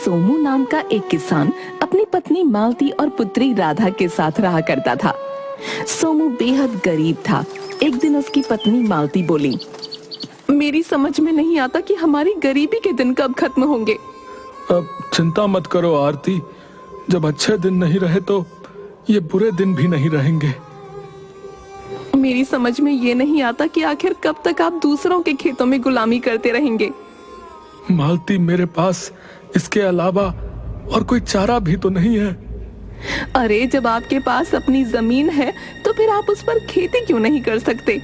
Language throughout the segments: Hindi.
सोमू नाम का एक किसान अपनी पत्नी मालती और पुत्री राधा के साथ रहा करता था। सोमू बेहद गरीब था। एक दिन उसकी पत्नी मालती बोली, मेरी समझ में नहीं आता कि हमारी गरीबी के दिन कब खत्म होंगे। अब चिंता मत करो आरती, जब अच्छे दिन नहीं रहे तो ये बुरे दिन भी नहीं रहेंगे। मेरी समझ में ये नहीं आता कि आखिर कब तक आप दूसरों के खेतों में गुलामी करते रहेंगे। मालती, मेरे पास इसके अलावा और कोई चारा भी तो नहीं है। अरे जब आपके पास अपनी जमीन है तो फिर आप उस पर खेती क्यों नहीं कर सकते?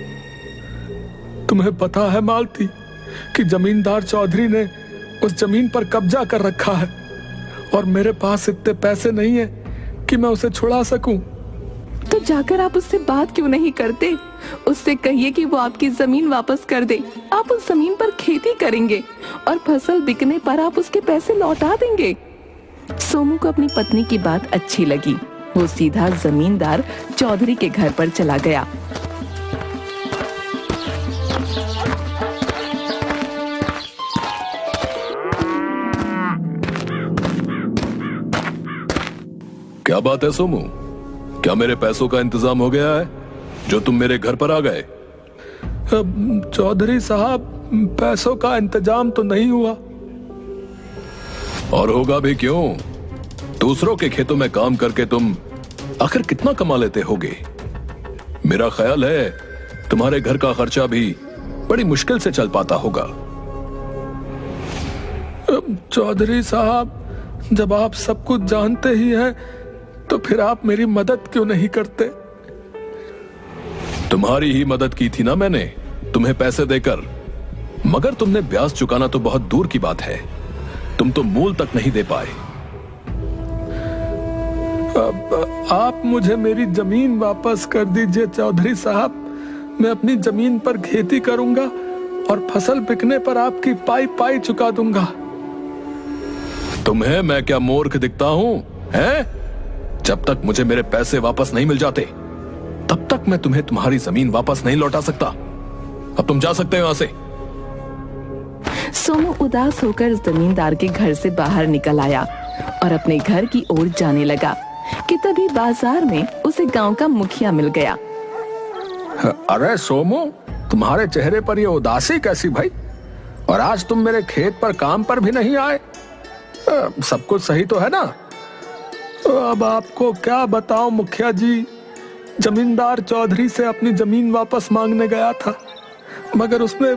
तुम्हें पता है मालती कि जमींदार चौधरी ने उस जमीन पर कब्जा कर रखा है और मेरे पास इतने पैसे नहीं है कि मैं उसे छुड़ा सकूं। तो जाकर आप उससे बात क्यों नहीं करते? उससे कहिए कि वो आपकी जमीन वापस कर दे। आप उस जमीन पर खेती करेंगे और फसल बिकने पर आप उसके पैसे लौटा देंगे। सोमू को अपनी पत्नी की बात अच्छी लगी। वो सीधा जमींदार चौधरी के घर पर चला गया। क्या बात है सोमू, क्या मेरे पैसों का इंतजाम हो गया है जो तुम मेरे घर पर आ गए? चौधरी साहब, पैसों का इंतजाम तो नहीं हुआ। और होगा भी क्यों? दूसरों के खेतों में काम करके तुम आखिर कितना कमा लेते होगे? मेरा ख्याल है तुम्हारे घर का खर्चा भी बड़ी मुश्किल से चल पाता होगा। चौधरी साहब, जब आप सब कुछ जानते ही हैं तो फिर आप मेरी मदद क्यों नहीं करते? तुम्हारी ही मदद की थी ना मैंने, तुम्हें पैसे देकर, मगर तुमने ब्याज चुकाना तो बहुत दूर की बात है। तुम तो मूल तक नहीं दे पाए। अब आप मुझे मेरी जमीन वापस कर दीजिए चौधरी साहब। मैं अपनी जमीन पर खेती करूंगा और फसल बिकने पर आपकी पाई पाई चुका दूंगा। तुम्हें मैं क्या मूर्ख दिखता हूं, हैं? जब तक मुझे मेरे पैसे वापस नहीं मिल जाते तब तक मैं तुम्हें तुम्हारी जमीन वापस नहीं लौटा सकता। अब तुम जा सकते हो यहां से। सोमू उदास होकर जमींदार के घर से बाहर निकल आया और अपने घर की ओर जाने लगा कि तभी बाजार में उसे गांव का मुखिया मिल गया। अरे सोमू, तुम्हारे चेहरे पर ये उदासी कैसी भाई? और आज तुम मेरे खेत पर काम पर भी नहीं आए। सब कुछ सही तो है ना? अब आपको क्या बताऊं मुखिया जी, जमींदार चौधरी से अपनी जमीन वापस मांगने गया था, मगर उसने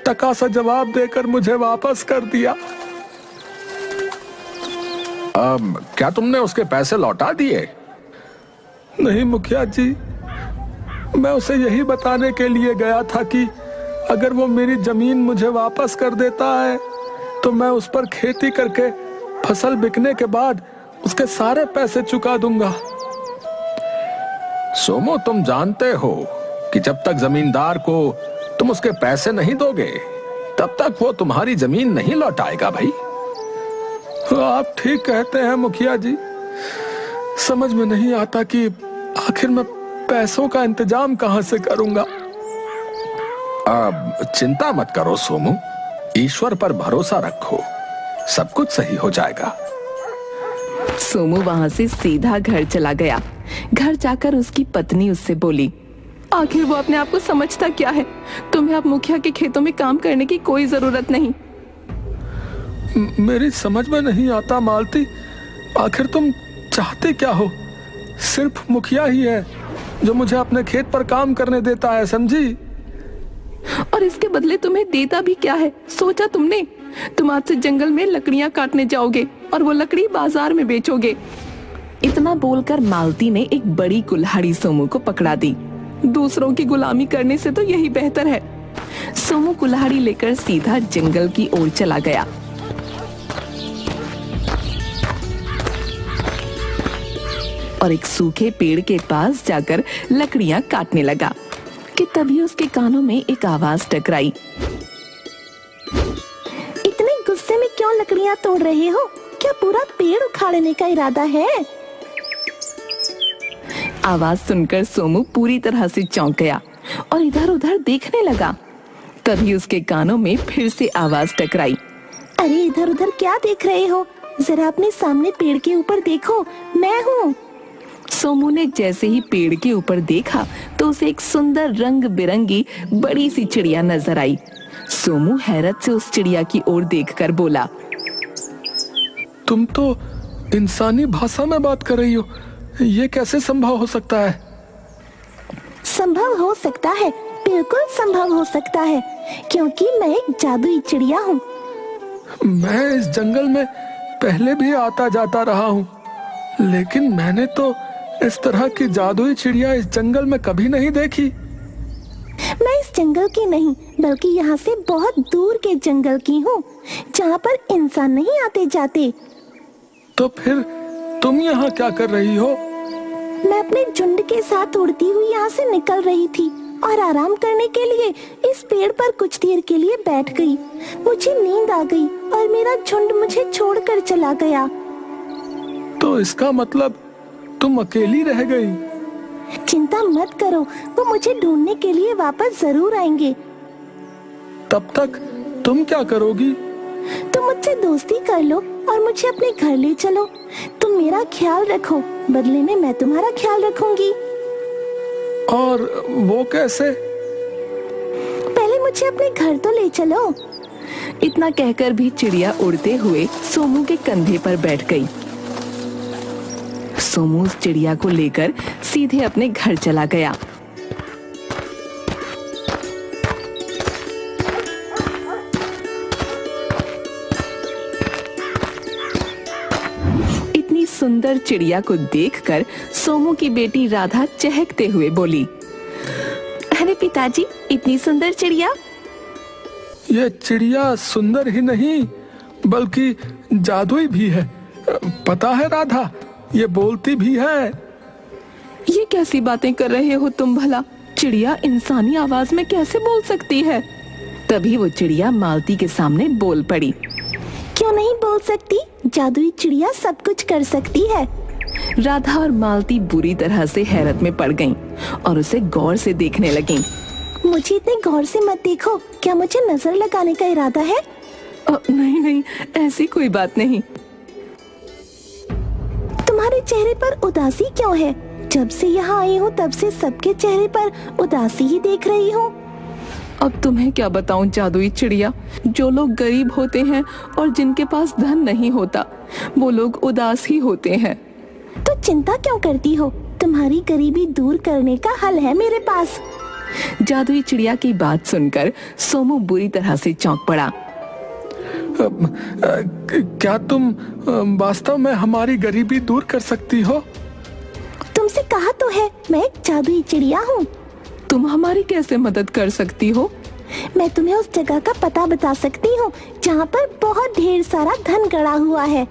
टका सा जवाब देकर मुझे वापस कर दिया। क्या तुमने उसके पैसे लौटा दिए? नहीं मुखिया जी, मैं उसे यही बताने के लिए गया था कि अगर वो मेरी जमीन मुझे वापस कर देता है तो मैं उस पर खेती करके फसल बिकने के बाद उसके सारे पैसे चुका दूंगा। सोमू, तुम जानते हो कि जब तक जमींदार को तुम उसके पैसे नहीं दोगे तब तक वो तुम्हारी जमीन नहीं लौटाएगा भाई। आप ठीक कहते हैं मुखिया जी। समझ में नहीं आता कि आखिर मैं पैसों का इंतजाम कहां से करूंगा। अब चिंता मत करो सोमू, ईश्वर पर भरोसा रखो, सब कुछ सही हो जाएगा। सोमू वहां से सीधा घर चला गया। घर जाकर उसकी पत्नी उससे बोली, आखिर वो अपने आप को समझता क्या है? तुम्हें अब मुखिया के खेतों में काम करने की कोई जरूरत नहीं। मेरी समझ में नहीं आता मालती, आखिर तुम चाहते क्या हो? सिर्फ मुखिया ही है जो मुझे अपने खेत पर काम करने देता है, समझी? और इसके बदले तुम्हें देता भी क्या है, सोचा तुमने? तुम आज से जंगल में लकड़ियां काटने जाओगे और वो लकड़ी बाजार में बेचोगे। इतना बोलकर मालती ने एक बड़ी कुल्हाड़ी सोमू को पकड़ा दी। दूसरों की गुलामी करने से तो यही बेहतर है। सोमू कुल्हाड़ी लेकर सीधा जंगल की ओर चला गया। और एक सूखे पेड़ के पास जाकर लकड़ियां काटने लगा कि तभी उसके कानों में एक आवाज टकराई। इतने गुस्से में क्यों लकड़ियां तोड़ रहे हो? क्या पूरा पेड़ उखाड़ने का इरादा है? आवाज सुनकर सोमू पूरी तरह से चौंक गया और इधर उधर देखने लगा। तभी उसके कानों में फिर से आवाज टकराई। अरे इधर उधर क्या देख रहे हो? जरा अपने सामने पेड़ के ऊपर देखो, मैं हूँ। सोमू ने जैसे ही पेड़ के ऊपर देखा तो उसे एक सुंदर रंग बिरंगी बड़ी सी चिड़िया नजर आई। सोमू हैरत से उस चिड़िया की ओर देखकर बोला, तुम तो इंसानी भाषा में बात कर रही हो, ये कैसे संभव हो सकता है? संभव हो सकता है, बिल्कुल संभव हो सकता है, क्योंकि मैं एक जादुई चिड़िया हूँ। मैं इस जंगल में पहले भी आता जाता रहा हूँ, लेकिन मैंने तो इस तरह की जादुई चिड़िया इस जंगल में कभी नहीं देखी। मैं इस जंगल की नहीं, बल्कि यहाँ से बहुत दूर के जंगल की हूँ, जहाँ पर इंसान नहीं आते जाते। तो फिर तुम यहाँ क्या कर रही हो? मैं अपने झुंड के साथ उड़ती हुई यहाँ से निकल रही थी और आराम करने के लिए इस पेड़ पर कुछ देर के लिए बैठ गई। मुझे नींद आ गई और मेरा झुंड मुझे छोड़कर चला गया। तो इसका मतलब तुम अकेली रह गई? चिंता मत करो, वो मुझे ढूंढने के लिए वापस जरूर आएंगे। तब तक तुम क्या करोगी? तुम मुझसे दोस्ती कर लो और मुझे अपने घर ले चलो। तुम मेरा ख्याल रखो, बदले में मैं तुम्हारा ख्याल रखूंगी। और वो कैसे? पहले मुझे अपने घर तो ले चलो। इतना कहकर भी चिड़िया उड़ते हुए सोमू के कंधे पर बैठ गई। सोमू उस चिड़िया को लेकर सीधे अपने घर चला गया। इतनी सुंदर चिड़िया को देखकर सोमू की बेटी राधा चहकते हुए बोली, अरे पिताजी, इतनी सुंदर चिड़िया। ये चिड़िया सुंदर ही नहीं बल्कि जादुई भी है। पता है राधा, ये बोलती भी है। ये कैसी बातें कर रहे हो तुम भला? चिड़िया इंसानी आवाज में कैसे बोल सकती है? तभी वो चिड़िया मालती के सामने बोल पड़ी। क्यों नहीं बोल सकती? जादुई चिड़िया सब कुछ कर सकती है। राधा और मालती बुरी तरह से हैरत में पड़ गईं और उसे गौर से देखने लगीं। मुझे इतने गौर से मत देखो, क्या मुझे नजर लगाने का इरादा है? नहीं नहीं, ऐसी कोई बात नहीं। तुम्हारे चेहरे पर उदासी क्यों है? जब से यहाँ आई हूँ तब से सबके चेहरे पर उदासी ही देख रही हूँ। अब तुम्हें क्या बताऊं जादुई चिड़िया, जो लोग गरीब होते हैं और जिनके पास धन नहीं होता, वो लोग उदास ही होते हैं। तो चिंता क्यों करती हो? तुम्हारी गरीबी दूर करने का हल है मेरे पास। जादुई चिड़िया की बात सुनकर सोमू बुरी तरह से चौंक पड़ा। क्या तुम वास्तव में हमारी गरीबी दूर कर सकती हो? तुमसे कहा तो है, मैं एक जादुई चिड़िया हूँ। तुम हमारी कैसे मदद कर सकती हो? मैं तुम्हें उस जगह का पता बता सकती हूँ जहाँ पर बहुत ढेर सारा धन गड़ा हुआ है।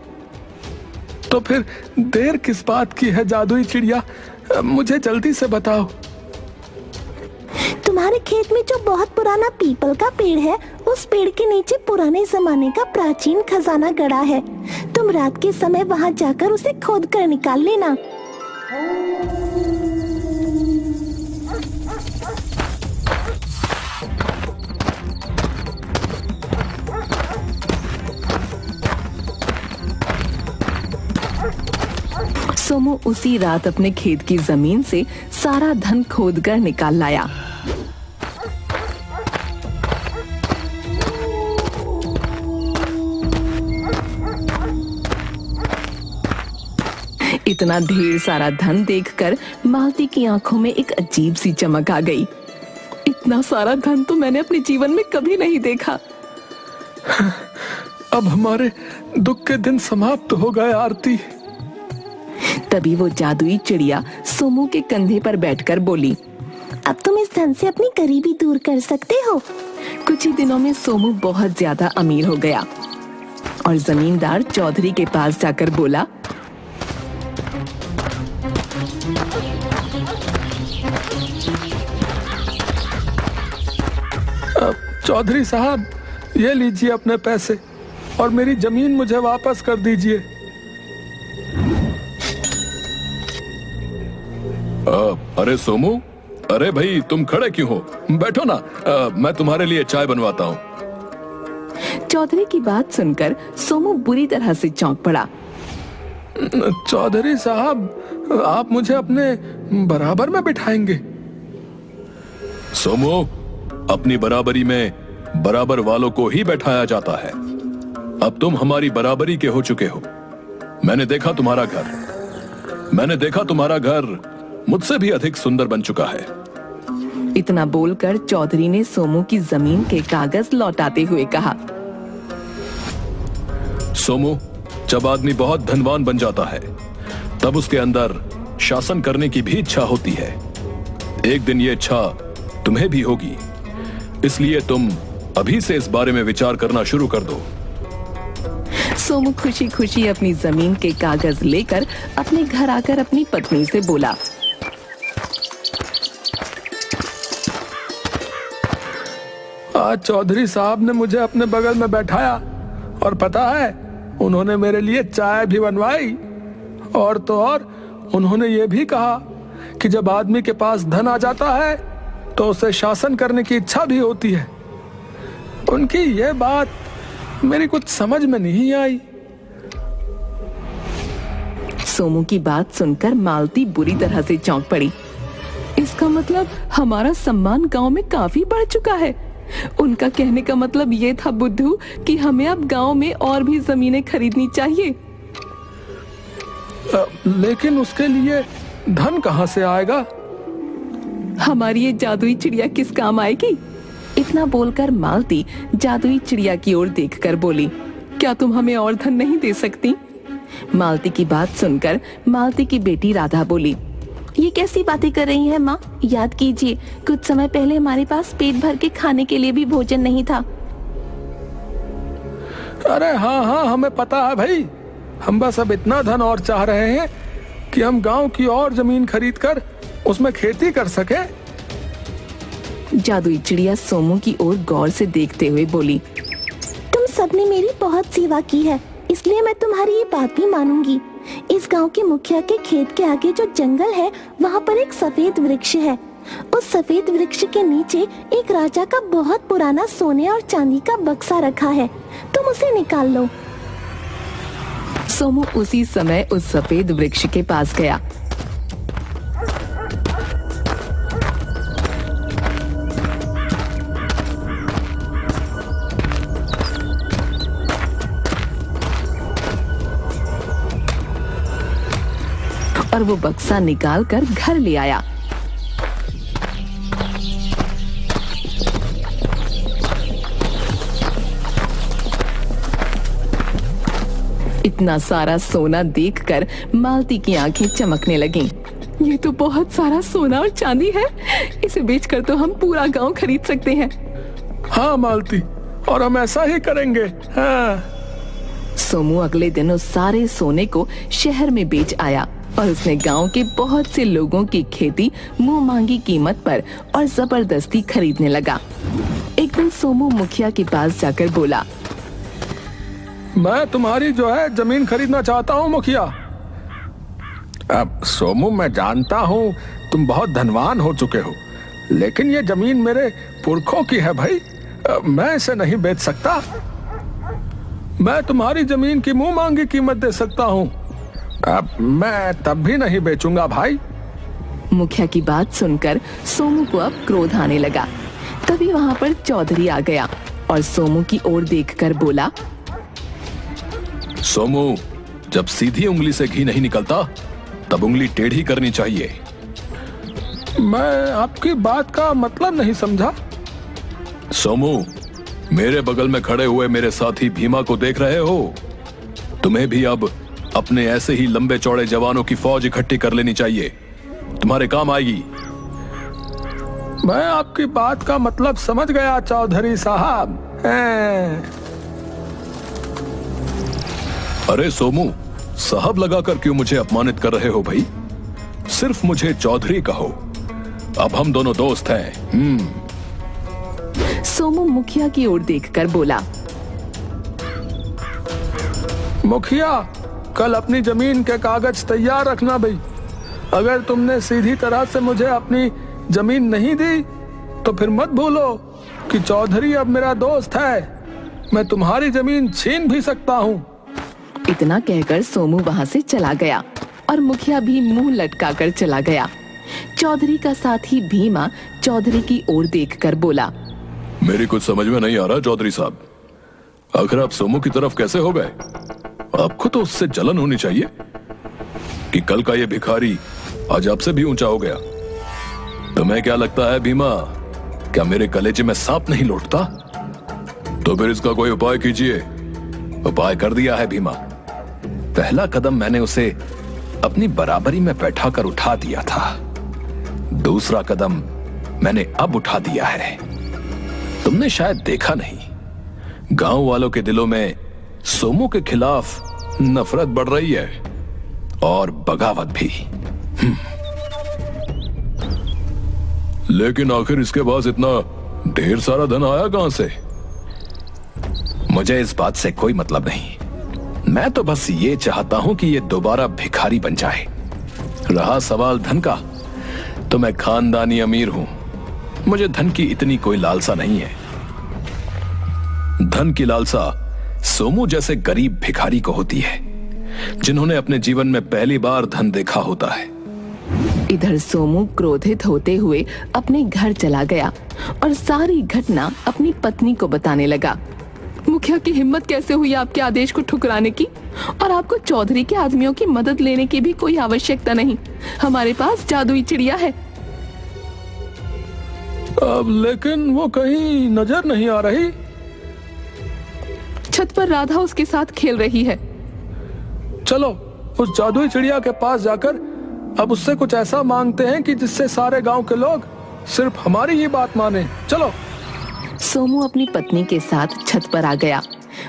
तो फिर देर किस बात की है जादुई चिड़िया? मुझे जल्दी से बताओ। तुम्हारे खेत में जो बहुत पुराना पीपल का पेड़ है, उस पेड़ के नीचे पुराने जमाने का प्राचीन खजाना गड़ा है। तुम रात के समय वहाँ जाकर उसे खोद कर निकाल लेना। सोमू उसी रात अपने खेत की जमीन से सारा धन खोदकर निकाल लाया। इतना ढेर सारा धन देखकर मालती की आंखों में एक अजीब सी चमक आ गई। इतना सारा धन तो मैंने अपने जीवन में कभी नहीं देखा। अब हमारे दुख के दिन समाप्त हो गए आरती। तभी वो जादुई चिड़िया सोमू के कंधे पर बैठकर बोली, अब तुम इस धन से अपनी गरीबी दूर कर सकते हो। कुछ ही दिनों में सोमू बहुत ज्यादा अमीर हो गया और जमींदार चौधरी के पास जाकर बोला, चौधरी साहब, ये लीजिए अपने पैसे और मेरी जमीन मुझे वापस कर दीजिए। अरे सोमू, अरे भाई तुम खड़े क्यों हो? बैठो ना, मैं तुम्हारे लिए चाय बनवाता हूँ। चौधरी की बात सुनकर सोमू बुरी तरह से चौंक पड़ा। चौधरी साहब, आप मुझे अपने बराबर में बिठाएंगे? सोमू, अपनी बराबरी में बराबर वालों को ही बैठाया जाता है। अब तुम हमारी बराबरी के हो चुके हो। मैंने देखा तुम्हारा घर मुझसे भी अधिक सुंदर बन चुका है। इतना बोलकर चौधरी ने सोमू की जमीन के कागज लौटाते हुए कहा। सोमू, जब आदमी बहुत धनवान बन जाता है तब उसके अंदर शासन करने की भी इच्छा होती है। एक दिन ये इच्छा तुम्हें भी होगी, इसलिए तुम अभी से इस बारे में विचार करना शुरू कर दो। सोमू खुशी खुशी अपनी जमीन के कागज लेकर अपने घर आकर अपनी पत्नी से बोला। आज चौधरी साहब ने मुझे अपने बगल में बैठाया और पता है, उन्होंने मेरे लिए चाय भी बनवाई। और तो और उन्होंने ये भी कहा कि जब आदमी के पास धन आ जाता है तो उसे शासन करने की इच्छा भी होती है। उनकी ये बात मेरी कुछ समझ में नहीं आई। सोमू की बात सुनकर मालती बुरी तरह से चौंक पड़ी। इसका मतलब हमारा सम्मान गांव में काफी बढ़ चुका है। उनका कहने का मतलब ये था बुद्धू कि हमें अब गांव में और भी जमीनें खरीदनी चाहिए। लेकिन उसके लिए धन कहाँ से आएगा? हमारी ये जादुई चिड़िया किस काम आएगी? इतना बोलकर मालती जादुई चिड़िया की ओर देखकर बोली, क्या तुम हमें और धन नहीं दे सकती? मालती की बात सुनकर मालती की बेटी राधा बोली, ये कैसी बातें कर रही है माँ? याद कीजिए, कुछ समय पहले हमारे पास पेट भर के खाने के लिए भी भोजन नहीं था। अरे हाँ, हमें पता है भाई। हम बस अब इतना धन और चाह रहे हैं कि हम गांव की और जमीन खरीदकर उसमें खेती कर सके। जादुई चिड़िया सोमू की ओर गौर से देखते हुए बोली, तुम सबने मेरी बहुत सेवा की है, इसलिए मैं तुम्हारी ये बात भी मानूंगी। इस गांव के मुखिया के खेत के आगे जो जंगल है, वहाँ पर एक सफेद वृक्ष है। उस सफेद वृक्ष के नीचे एक राजा का बहुत पुराना सोने और चांदी का बक्सा रखा है, तुम उसे निकाल लो। सोमू उसी समय उस सफेद वृक्ष के पास गया। और वो बक्सा निकाल कर घर ले आया। इतना सारा सोना देखकर मालती की आंखें चमकने लगीं। ये तो बहुत सारा सोना और चांदी है, इसे बेचकर तो हम पूरा गांव खरीद सकते हैं। हाँ मालती, और हम ऐसा ही करेंगे। हाँ। सोमू अगले दिन उस सारे सोने को शहर में बेच आया और उसने गांव के बहुत से लोगों की खेती मुंह मांगी कीमत पर और जबरदस्ती खरीदने लगा। एक दिन सोमू मुखिया के पास जाकर बोला, मैं तुम्हारी जो है जमीन खरीदना चाहता हूँ मुखिया। अब सोमू, मैं जानता हूँ तुम बहुत धनवान हो चुके हो, लेकिन ये जमीन मेरे पुरखों की है भाई, मैं इसे नहीं बेच सकता। मैं तुम्हारी जमीन की मुंह मांगी कीमत दे सकता हूँ। अब मैं तब भी नहीं बेचूंगा भाई। मुखिया की बात सुनकर सोमू को अब क्रोध आने लगा। तभी वहाँ पर चौधरी आ गया और सोमू की ओर देखकर बोला, सोमू, जब सीधी उंगली से घी नहीं निकलता तब उंगली टेढ़ी करनी चाहिए। मैं आपकी बात का मतलब नहीं समझा। सोमू, मेरे बगल में खड़े हुए मेरे साथी भीमा को देख रहे हो? तुम्हें भी अब अपने ऐसे ही लंबे चौड़े जवानों की फौज इकट्ठी कर लेनी चाहिए, तुम्हारे काम आएगी। मैं आपकी बात का मतलब समझ गया चौधरी साहब। अरे सोमू, साहब लगाकर क्यों मुझे अपमानित कर रहे हो भाई? सिर्फ मुझे चौधरी कहो, अब हम दोनों दोस्त हैं। सोमू मुखिया की ओर देखकर बोला, मुखिया, कल अपनी जमीन के कागज तैयार रखना भाई। अगर तुमने सीधी तरह से मुझे अपनी जमीन नहीं दी तो फिर मत भूलो कि चौधरी अब मेरा दोस्त है। मैं तुम्हारी जमीन छीन भी सकता हूँ। इतना कहकर सोमू वहाँ से चला गया और मुखिया भी मुंह लटकाकर चला गया। चौधरी का साथी भीमा चौधरी की ओर देखकर बोला, मेरी कुछ समझ में नहीं आ रहा चौधरी साहब, आखिर आप सोमू की तरफ कैसे हो गए? आपको तो उससे जलन होनी चाहिए कि कल का ये भिखारी आज आपसे भी ऊंचा हो गया। तुम्हें क्या लगता है भीमा, क्या मेरे कलेजे में सांप नहीं लौटता? तो फिर इसका कोई उपाय कीजिए। उपाय कर दिया है भीमा। पहला कदम मैंने उसे अपनी बराबरी में बैठाकर उठा दिया था, दूसरा कदम मैंने अब उठा दिया है। तुमने शायद देखा नहीं, गांव वालों के दिलों में सोमू के खिलाफ नफरत बढ़ रही है और बगावत भी। लेकिन आखिर इसके पास इतना ढेर सारा धन आया कहां से? मुझे इस बात से कोई मतलब नहीं, मैं तो बस ये चाहता हूं कि ये दोबारा भिखारी बन जाए। रहा सवाल धन का, तो मैं खानदानी अमीर हूं, मुझे धन की इतनी कोई लालसा नहीं है। धन की लालसा सोमू जैसे गरीब भिखारी को होती है, जिन्होंने अपने जीवन में पहली बार धन देखा होता है। इधर सोमू क्रोधित होते हुए अपने घर चला गया और सारी घटना अपनी पत्नी को बताने लगा। मुखिया की हिम्मत कैसे हुई आपके आदेश को ठुकराने की? और आपको चौधरी के आदमियों की मदद लेने की भी कोई आवश्यकता नहीं, हमारे पास जादुई चिड़िया है। अब लेकिन वो कहीं नजर नहीं आ रही। छत पर राधा उसके साथ खेल रही है। चलो उस जादुई चिड़िया के पास जाकर अब उससे कुछ ऐसा मांगते हैं कि जिससे सारे गांव के लोग सिर्फ हमारी ही बात माने। चलो। सोमू अपनी पत्नी के साथ छत पर आ गया।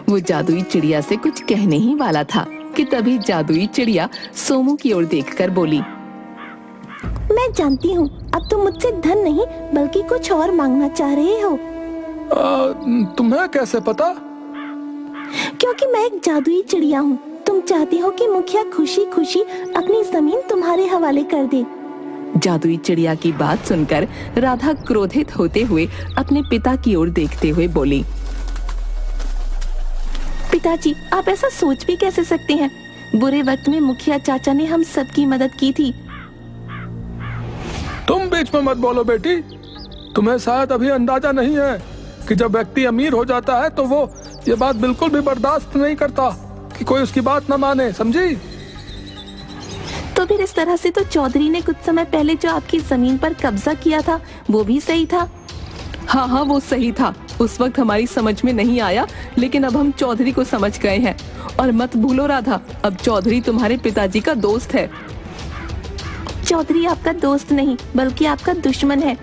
वो जादुई चिड़िया से कुछ कहने ही वाला था कि तभी जादुई चिड़िया सोमू की ओर देखकर बोली, मैं जानती हूँ अब तुम मुझसे धन नहीं बल्कि कुछ और मांगना चाह रहे हो। तुम्हें कैसे पता? क्योंकि मैं एक जादुई चिड़िया हूँ। तुम चाहती हो कि मुखिया खुशी खुशी अपनी जमीन तुम्हारे हवाले कर दे। जादुई चिड़िया की बात सुनकर राधा क्रोधित होते हुए अपने पिता की ओर देखते हुए बोली, पिताजी आप ऐसा सोच भी कैसे सकते हैं? बुरे वक्त में मुखिया चाचा ने हम सबकी मदद की थी। तुम बीच में मत बोलो बेटी, तुम्हें शायद अभी अंदाजा नहीं है कि जब व्यक्ति अमीर हो जाता है तो वो ये बात बिल्कुल भी बर्दाश्त नहीं करता कि कोई उसकी बात न माने, समझी? तो फिर इस तरह से तो चौधरी ने कुछ समय पहले जो आपकी जमीन पर कब्जा किया था वो भी सही था। हाँ वो सही था, उस वक्त हमारी समझ में नहीं आया, लेकिन अब हम चौधरी को समझ गए हैं। और मत भूलो राधा, अब चौधरी तुम्हारे पिताजी का दोस्त है। चौधरी आपका दोस्त नहीं बल्कि आपका दुश्मन है।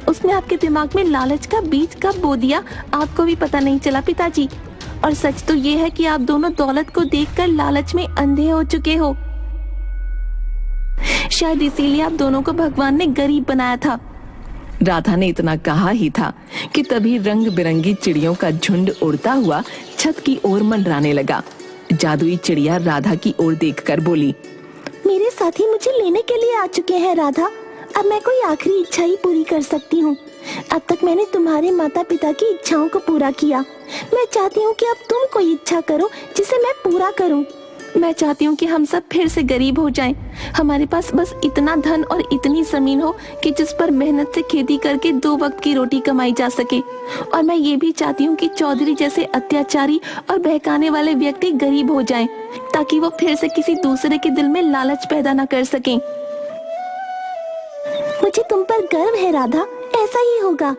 उसने आपके दिमाग में लालच का बीज कब बो दिया आपको भी पता नहीं चला पिताजी। और सच तो ये है कि आप दोनों दौलत को देखकर लालच में अंधे हो चुके हो। शायद इसीलिए आप दोनों को भगवान ने गरीब बनाया था। राधा ने इतना कहा ही था कि तभी रंग बिरंगी चिड़ियों का झुंड उड़ता हुआ छत की ओर मंडराने लगा। जादुई चिड़िया राधा की ओर देखकर बोली, मेरे साथी मुझे लेने के लिए आ चुके हैं राधा। अब मैं कोई आखिरी इच्छा ही पूरी कर सकती हूँ। अब तक मैंने तुम्हारे माता पिता की इच्छाओं को पूरा किया। मैं चाहती हूँ कि अब तुम कोई इच्छा करो जिसे मैं पूरा करूँ। मैं चाहती हूँ कि हम सब फिर से गरीब हो जाएं। हमारे पास बस इतना धन और इतनी जमीन हो कि जिस पर मेहनत से खेती करके 2 वक्त की रोटी कमाई जा सके। और मैं ये भी चाहती हूँ कि चौधरी जैसे अत्याचारी और बहकाने वाले व्यक्ति गरीब हो जाएं, ताकि वो फिर से किसी दूसरे के दिल में लालच पैदा न कर सकें। मुझे तुम पर गर्व है राधा, ऐसा ही होगा।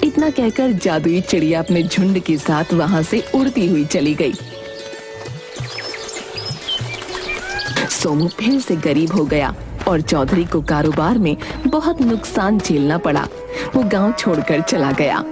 इतना कहकर जादुई चिड़िया अपने झुंड के साथ वहां से उड़ती हुई चली गई। सोमू फिर से गरीब हो गया और चौधरी को कारोबार में बहुत नुकसान झेलना पड़ा। वो गांव छोड़कर चला गया।